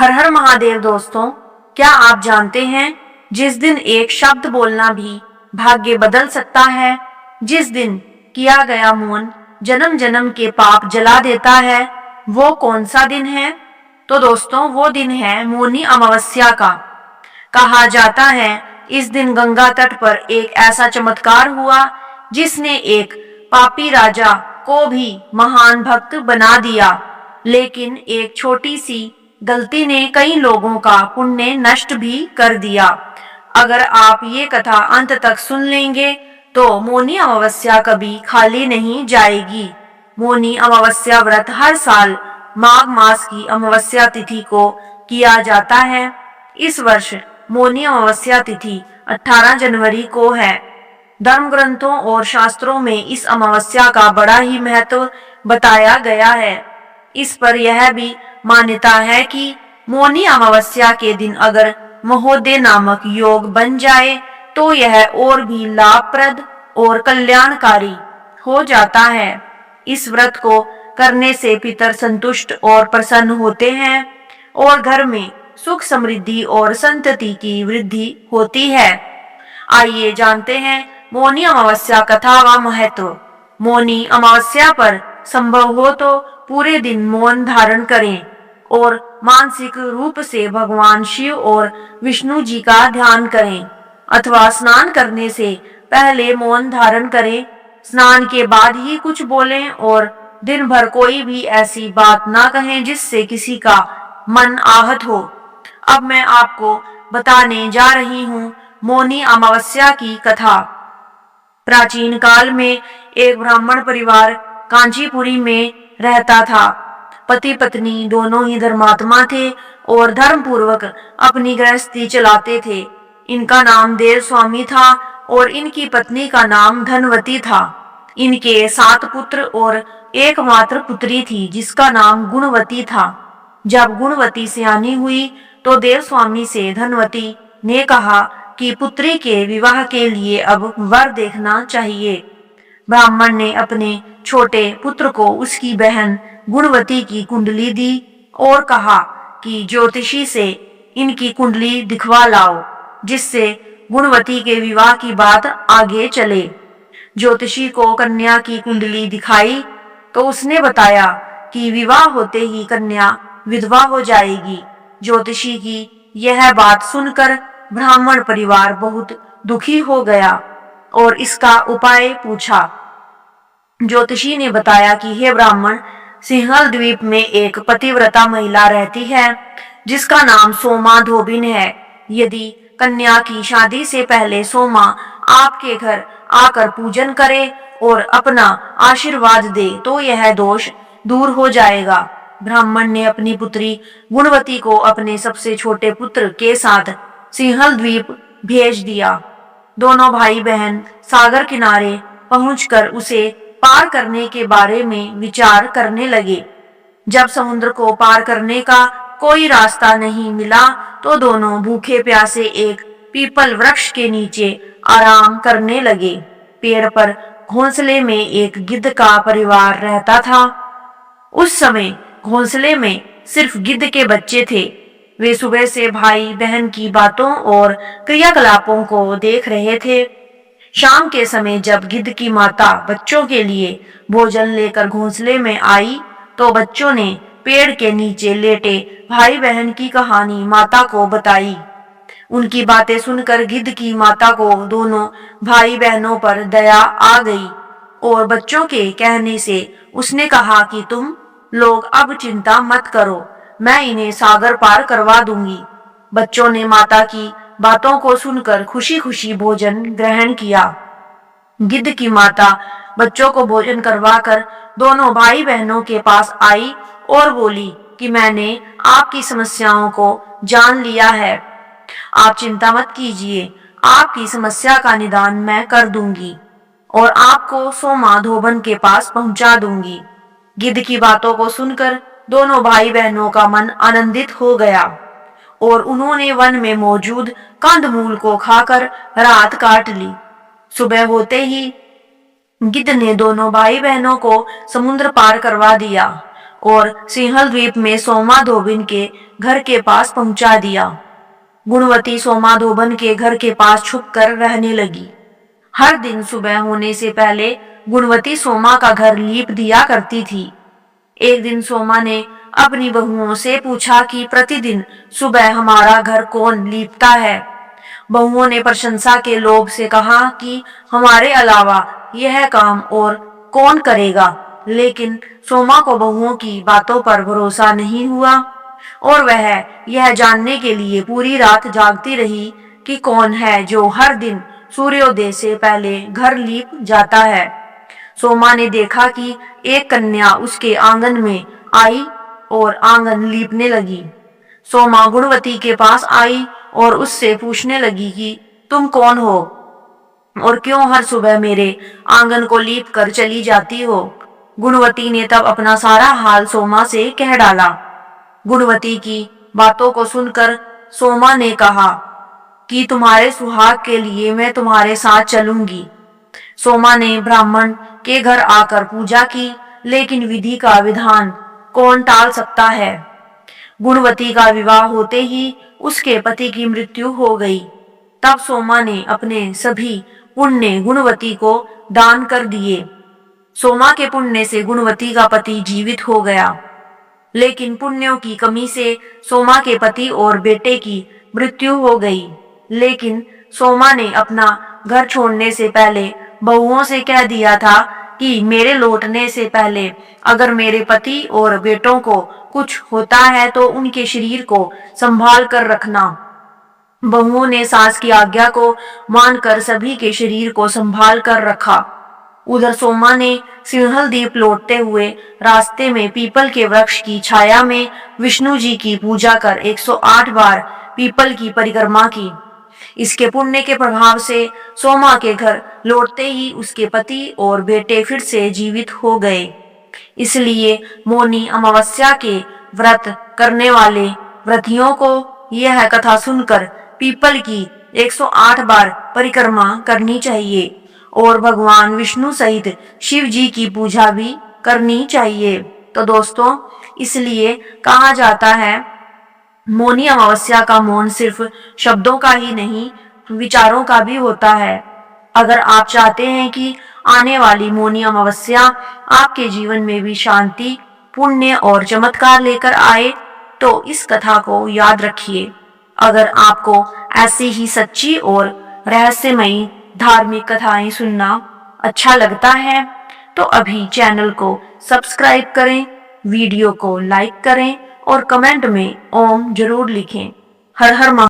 हर हर महादेव दोस्तों, क्या आप जानते हैं जिस दिन एक शब्द बोलना भी भाग्य बदल सकता है, जिस दिन किया गया मौन जन्म जन्म के पाप जला देता है, वो कौन सा दिन है? तो दोस्तों वो दिन है मौनी अमावस्या का। कहा जाता है इस दिन गंगा तट पर एक ऐसा चमत्कार हुआ जिसने एक पापी राजा को भी महान भक्त बना दिया। लेकिन एक छोटी सी गलती ने कई लोगों का पुण्य नष्ट भी कर दिया। अगर आप ये कथा अंत तक सुन लेंगे तो मौनी अमावस्या कभी खाली नहीं जाएगी। मौनी अमावस्या व्रत हर साल माघ मास की अमावस्या तिथि को किया जाता है। इस वर्ष मौनी अमावस्या तिथि 18 जनवरी को है। धर्म ग्रंथों और शास्त्रों में इस अमावस्या का बड़ा ही महत्व बताया गया है। इस पर यह भी मान्यता है कि मौनी अमावस्या के दिन अगर महोदय नामक योग बन जाए तो यह और भी लाभप्रद और कल्याणकारी हो जाता है। इस व्रत को करने से पितर संतुष्ट और प्रसन्न होते हैं और घर में सुख समृद्धि और संतति की वृद्धि होती है। आइए जानते हैं मौनी अमावस्या कथा व महत्व। मौनी अमावस्या पर संभव हो तो पूरे दिन मौन धारण करें और मानसिक रूप से भगवान शिव और विष्णु जी का ध्यान करें, अथवा स्नान करने से पहले मौन धारण करें। स्नान के बाद ही कुछ बोलें और दिन भर कोई भी ऐसी बात ना कहें जिससे किसी का मन आहत हो। अब मैं आपको बताने जा रही हूँ मौनी अमावस्या की कथा। प्राचीन काल में एक ब्राह्मण परिवार कांचीपुरी में रहता था। पति पत्नी दोनों ही धर्मात्मा थे और धर्म पूर्वक अपनी गृहस्थी चलाते थे। इनका नाम देव स्वामी था और इनकी पत्नी का नाम धनवती था। इनके 7 पुत्र और एकमात्र पुत्री थी जिसका नाम गुणवती था। जब गुणवती सयानी हुई तो देव स्वामी से धनवती ने कहा कि पुत्री के विवाह के लिए अब वर देखना चाहिए। ब्राह्मण ने अपने छोटे पुत्र को उसकी बहन गुणवती की कुंडली दी और कहा कि ज्योतिषी से इनकी कुंडली दिखवा लाओ जिससे गुणवती के विवाह की बात आगे चले। ज्योतिषी को कन्या की कुंडली दिखाई तो उसने बताया कि विवाह होते ही कन्या विधवा हो जाएगी। ज्योतिषी की यह बात सुनकर ब्राह्मण परिवार बहुत दुखी हो गया और इसका उपाय पूछा। ज्योतिषी ने बताया कि हे ब्राह्मण, सिंहल द्वीप में एक पतिव्रता महिला रहती है जिसका नाम सोमा धोबिन है। यदि कन्या की शादी से पहले सोमा आपके घर आकर पूजन करे और अपना आशीर्वाद दे तो यह दोष दूर हो जाएगा। ब्राह्मण ने अपनी पुत्री गुणवती को अपने सबसे छोटे पुत्र के साथ सिंहल द्वीप भेज दिया। दोनों भाई बहन सागर किनारे पहुंचकर उसे पार करने के बारे में विचार करने लगे। जब समुद्र को पार करने का कोई रास्ता नहीं मिला तो दोनों भूखे प्यासे एक पीपल वृक्ष के नीचे आराम करने लगे। पेड़ पर घोंसले में एक गिद्ध का परिवार रहता था। उस समय घोंसले में सिर्फ गिद्ध के बच्चे थे। वे सुबह से भाई बहन की बातों और क्रियाकलापों को देख रहे थे। शाम के समय जब गिद्ध की माता बच्चों के लिए भोजन लेकर घोंसले में आई तो बच्चों ने पेड़ के नीचे लेटे भाई बहन की कहानी माता को बताई। उनकी बातें सुनकर गिद्ध की माता को दोनों भाई बहनों पर दया आ गई और बच्चों के कहने से उसने कहा कि तुम लोग अब चिंता मत करो, मैं इन्हें सागर पार करवा दूंगी। बच्चों ने माता की बातों को सुनकर खुशी खुशी भोजन ग्रहण किया। गिद्ध की माता बच्चों को भोजन करवाकर दोनों भाई बहनों के पास आई और बोली कि मैंने आपकी समस्याओं को जान लिया है, आप चिंता मत कीजिए, आपकी समस्या का निदान मैं कर दूंगी और आपको सोमा धोबन के पास पहुंचा दूंगी। गिद्ध की बातों को सुनकर दोनों भाई बहनों का मन आनंदित हो गया और उन्होंने वन में मौजूद कंदमूल को खाकर रात काट ली। सुबह होते ही गिद्ध ने दोनों भाई बहनों को समुद्र पार करवा दिया और सिंहल द्वीप में सोमा धोबिन के घर के पास पहुंचा दिया। गुणवती सोमा धोबन के घर के पास छुपकर रहने लगी। हर दिन सुबह होने से पहले गुणवती सोमा का घर लीप दिया करती थी। एक दिन सोमा ने अपनी बहुओं से पूछा कि प्रतिदिन सुबह हमारा घर कौन लीपता है। बहुओं ने प्रशंसा के लोभ से कहा कि हमारे अलावा यह काम और कौन करेगा, लेकिन सोमा को बहुओं की बातों पर भरोसा नहीं हुआ और वह यह जानने के लिए पूरी रात जागती रही कि कौन है जो हर दिन सूर्योदय से पहले घर लीप जाता है। सोमा ने देखा कि एक कन्या उसके आंगन में आई और आंगन लीपने लगी। सोमा गुणवती के पास आई और उससे पूछने लगी कि तुम कौन हो और क्यों हर सुबह मेरे आंगन को लीप कर चली जाती हो। गुणवती ने तब अपना सारा हाल सोमा से कह डाला। गुणवती की बातों को सुनकर सोमा ने कहा कि तुम्हारे सुहाग के लिए मैं तुम्हारे साथ चलूंगी। सोमा ने ब्राह्मण के घर आकर पूजा की, लेकिन विधि का विधान कौन टाल सकता है। गुणवती का विवाह होते ही उसके पति की मृत्यु हो गई। तब सोमा ने अपने सभी पुण्य गुणवती को दान कर दिए। सोमा के पुण्य से गुणवती का पति जीवित हो गया, लेकिन पुण्यों की कमी से सोमा के पति और बेटे की मृत्यु हो गई। लेकिन सोमा ने अपना घर छोड़ने से पहले बहुओं से कह दिया था कि मेरे लौटने से पहले अगर मेरे पति और बेटों को कुछ होता है तो उनके शरीर को संभाल कर रखना। बहुओं ने सास की आज्ञा को मानकर सभी के शरीर को संभाल कर रखा। उधर सोमा ने सिंहल द्वीप लौटते हुए रास्ते में पीपल के वृक्ष की छाया में विष्णु जी की पूजा कर 108 बार पीपल की परिक्रमा की। इसके पुण्य के प्रभाव से सोमा के घर लौटते ही उसके पति और बेटे फिर से जीवित हो गए। इसलिए मौनी अमावस्या के व्रत करने वाले व्रतियों को यह कथा सुनकर पीपल की 108 बार परिक्रमा करनी चाहिए और भगवान विष्णु सहित शिव जी की पूजा भी करनी चाहिए। तो दोस्तों, इसलिए कहा जाता है मौनी अमावस्या का मौन सिर्फ शब्दों का ही नहीं, विचारों का भी होता है। अगर आप चाहते हैं कि आने वाली मौनी अमावस्या आपके जीवन में भी शांति, पुण्य और चमत्कार लेकर आए, तो इस कथा को याद रखिए। अगर आपको ऐसी ही सच्ची और रहस्यमयी धार्मिक कथाएं सुनना अच्छा लगता है तो अभी चैनल को सब्सक्राइब करें, वीडियो को लाइक करें और कमेंट में ओम जरूर लिखें। हर हर